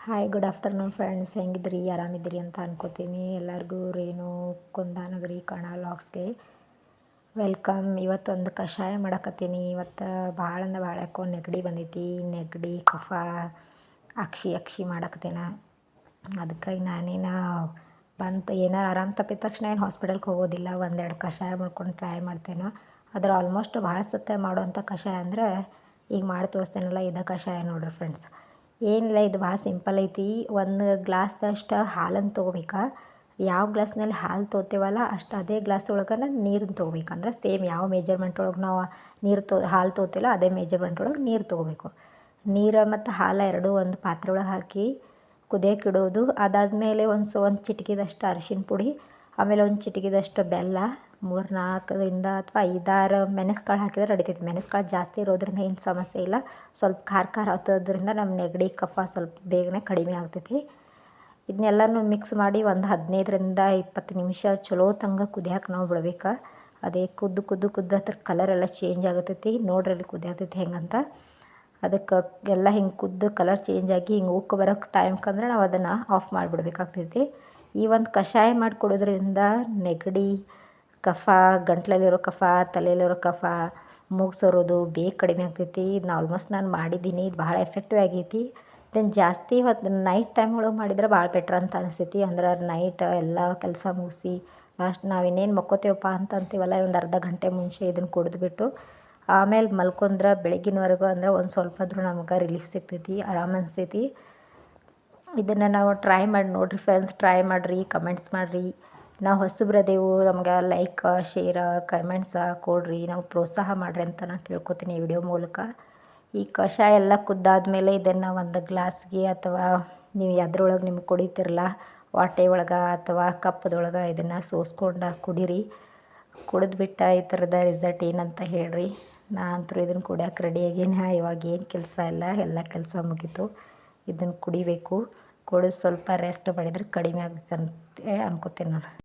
Hi good afternoon friends, ಹೆಂಗಿದ್ರಿ? ಆರಾಮಿದ್ದೀರಿ ಅಂತ ಅನ್ಕೋತೀನಿ. ಎಲ್ಲರಿಗೂ ರೇಣು ಕುಂದಾನಗರಿ ಕನ್ನಡ ವ್ಲಾಗ್ಸ್ಗೆ ವೆಲ್ಕಮ್. ಇವತ್ತೊಂದು ಕಷಾಯ ಮಾಡಕತ್ತೀನಿ. ಇವತ್ತು ಭಾಳ ಅಂದ್ರೆ ಭಾಳ ಯಾಕೋ ನೆಗಡಿ ಬಂದೈತಿ. ನೆಗಡಿ ಕಫ ಅಕ್ಷಿ ಮಾಡಕತ್ತೇನ. ಅದಕ್ಕಾಗಿ ನಾನೇನು ಬಂತು ಏನಾರು ಆರಾಮ ತಪ್ಪಿದ ತಕ್ಷಣ ಏನು ಹಾಸ್ಪಿಟಲ್ಗೆ ಹೋಗೋದಿಲ್ಲ. ಒಂದೆರಡು ಕಷಾಯ ಮಾಡ್ಕೊಂಡು ಟ್ರೈ ಮಾಡ್ತೇನೆ. ಅದ್ರ ಆಲ್ಮೋಸ್ಟ್ ಭಾಳ ಸತ್ತೆ ಮಾಡುವಂಥ ಕಷಾಯ ಅಂದರೆ ಈಗ ಮಾಡಿ ತೋರಿಸ್ತೇನಲ್ಲ, ಇದೇ ಕಷಾಯ ನೋಡ್ರಿ ಫ್ರೆಂಡ್ಸ್. ಏನಿಲ್ಲ, ಇದು ಭಾಳ ಸಿಂಪಲ್ ಐತಿ. ಒಂದು ಗ್ಲಾಸ್ದಷ್ಟು ಹಾಲನ್ನು ತೊಗೋಬೇಕಾ. ಯಾವ ಗ್ಲಾಸ್ನಲ್ಲಿ ಹಾಲು ತೊಗೋತೀವಲ್ಲ ಅದೇ ಗ್ಲಾಸ್ ಒಳಗೆ ನೀರನ್ನು ತೊಗೋಬೇಕು. ಅಂದ್ರೆ ಸೇಮ್ ಯಾವ ಮೆಜರ್ಮೆಂಟ್ ಒಳಗೆ ನಾವು ಹಾಲು ತೊಗೋತೀವಲ್ಲ ಅದೇ ಮೆಜರ್ಮೆಂಟ್ ಒಳಗೆ ನೀರು ತೊಗೋಬೇಕು. ನೀರು ಮತ್ತು ಹಾಲು ಎರಡೂ ಒಂದು ಪಾತ್ರೆ ಒಳಗೆ ಹಾಕಿ ಕುದಿಯೋಕೆ ಇಡೋದು. ಅದಾದಮೇಲೆ ಒಂದು ಚಿಟಿಕೆದಷ್ಟು ಅರಿಶಿನ ಪುಡಿ, ಆಮೇಲೆ ಒಂದು ಚಿಟಿಕೆದಷ್ಟು ಬೆಲ್ಲ, 3-4 ಅಥವಾ 5-6 ಮೆಣಸ್ಕಾಳು ಹಾಕಿದ್ರೆ ನಡಿತೈತಿ. ಮೆಣಸ್ಕಾಳು ಜಾಸ್ತಿ ಇರೋದ್ರಿಂದ ಏನು ಸಮಸ್ಯೆ ಇಲ್ಲ. ಸ್ವಲ್ಪ ಖಾರ ಹತ್ತೋದ್ರಿಂದ ನಮ್ಮ ನೆಗಡಿ ಕಫ ಸ್ವಲ್ಪ ಬೇಗನೆ ಕಡಿಮೆ ಆಗ್ತೈತಿ. ಇದನ್ನೆಲ್ಲನೂ ಮಿಕ್ಸ್ ಮಾಡಿ ಒಂದು 15-20 ನಿಮಿಷ ಚಲೋ ತಂಗ ಕುದಿಯೋಕೆ ನಾವು ಬಿಡ್ಬೇಕು. ಅದೇ ಕುದ್ದು ಅದ್ರ ಕಲರ್ ಎಲ್ಲ ಚೇಂಜ್ ಆಗತೈತಿ. ನೋಡ್ರಿ ಅಲ್ಲಿ ಕುದಿಯತೈತಿ ಹೆಂಗಂತ. ಅದಕ್ಕೆ ಎಲ್ಲ ಹಿಂಗೆ ಕುದ್ದು ಕಲರ್ ಚೇಂಜ್ ಆಗಿ ಹಿಂಗೆ ಉಕ್ಕು ಬರೋಕ್ಕೆ ಟೈಮ್ಕಂದ್ರೆ ನಾವು ಅದನ್ನು ಆಫ್ ಮಾಡಿಬಿಡ್ಬೇಕಾಗ್ತೈತಿ. ಈ ಒಂದು ಕಷಾಯ ಮಾಡಿ ಕೊಡೋದ್ರಿಂದ ನೆಗಡಿ ಕಫ, ಗಂಟ್ಲಲ್ಲಿರೋ ಕಫ, ತಲೆಯಲ್ಲಿರೋ ಕಫ, ಮೂಗು ಸೋರೋದು ಬೇಗ ಕಡಿಮೆ ಆಗ್ತೈತಿ. ಇದನ್ನ ಆಲ್ಮೋಸ್ಟ್ ನಾನು ಮಾಡಿದ್ದೀನಿ. ಇದು ಭಾಳ ಎಫೆಕ್ಟಿವ್ ಆಗೈತಿ. ಇದನ್ನು ಜಾಸ್ತಿ ಹೊತ್ತು ನೈಟ್ ಟೈಮ್ ಒಳಗೆ ಮಾಡಿದ್ರೆ ಭಾಳ ಬೆಟ್ರ್ ಅಂತ ಅನಿಸ್ತೈತಿ. ಅಂದ್ರೆ ನೈಟ್ ಎಲ್ಲ ಕೆಲಸ ಮುಗಿಸಿ ಲಾಸ್ಟ್ ನಾವಿನ್ನೇನು ಮಕ್ಕೋತೇವಪ್ಪ ಅಂತ ಅಂತೀವಲ್ಲ, ಒಂದು ಅರ್ಧ ಗಂಟೆ ಮುಂಚೆ ಇದನ್ನು ಕುಡಿದ್ಬಿಟ್ಟು ಆಮೇಲೆ ಮಲ್ಕೊಂಡ್ರೆ ಬೆಳಗ್ಗಿನವರೆಗೂ ಅಂದ್ರೆ ಒಂದು ಸ್ವಲ್ಪ ಆದರೂ ನಮ್ಗೆ ರಿಲೀಫ್ ಸಿಗ್ತೈತಿ, ಆರಾಮ ಅನಿಸ್ತೈತಿ. ಇದನ್ನು ನಾವು ಟ್ರೈ ಮಾಡಿ ನೋಡಿರಿ ಫ್ರೆಂಡ್ಸ್. ಟ್ರೈ ಮಾಡಿರಿ, ಕಮೆಂಟ್ಸ್ ಮಾಡಿರಿ. ನಾವು ಹೊಸಬ್ರದೇವು, ನಮ್ಗೆ ಲೈಕ್ ಶೇರ್ ಕಮೆಂಟ್ಸ ಕೊಡ್ರಿ, ನಾವು ಪ್ರೋತ್ಸಾಹ ಮಾಡಿರಿ ಅಂತ ನಾನು ಕೇಳ್ಕೊತೀನಿ ಈ ವಿಡಿಯೋ ಮೂಲಕ. ಈ ಕಷಾಯ ಎಲ್ಲ ಕುದ್ದಾದ್ಮೇಲೆ ಇದನ್ನು ಒಂದು ಗ್ಲಾಸ್ಗೆ ಅಥವಾ ನೀವು ಯಾವ್ದ್ರೊಳಗೆ ನಿಮ್ಗೆ ಕುಡಿತಿರಲ್ಲ, ವಾಟೆ ಒಳಗೆ ಅಥವಾ ಕಪ್ಪದೊಳಗೆ ಇದನ್ನು ಸೋಸ್ಕೊಂಡು ಕುಡೀರಿ. ಕುಡಿದ್ಬಿಟ್ಟು ಈ ಥರದ ರಿಸಲ್ಟ್ ಏನಂತ ಹೇಳ್ರಿ. ನಾನಂತೂ ಇದನ್ನು ಕುಡಿಯೋಕೆ ರೆಡಿಯಾಗೇನೆ. ಇವಾಗ ಏನು ಕೆಲಸ ಇಲ್ಲ, ಎಲ್ಲ ಕೆಲಸ ಮುಗೀತು. ಇದನ್ನು ಕುಡಿಬೇಕು. ಕುಡಿದು ಸ್ವಲ್ಪ ರೆಸ್ಟ್ ಮಾಡಿದರೆ ಕಡಿಮೆ ಆಗುತ್ತೆ ಅಂತ ಅನ್ಕೋತೀನಿ ನಾನು.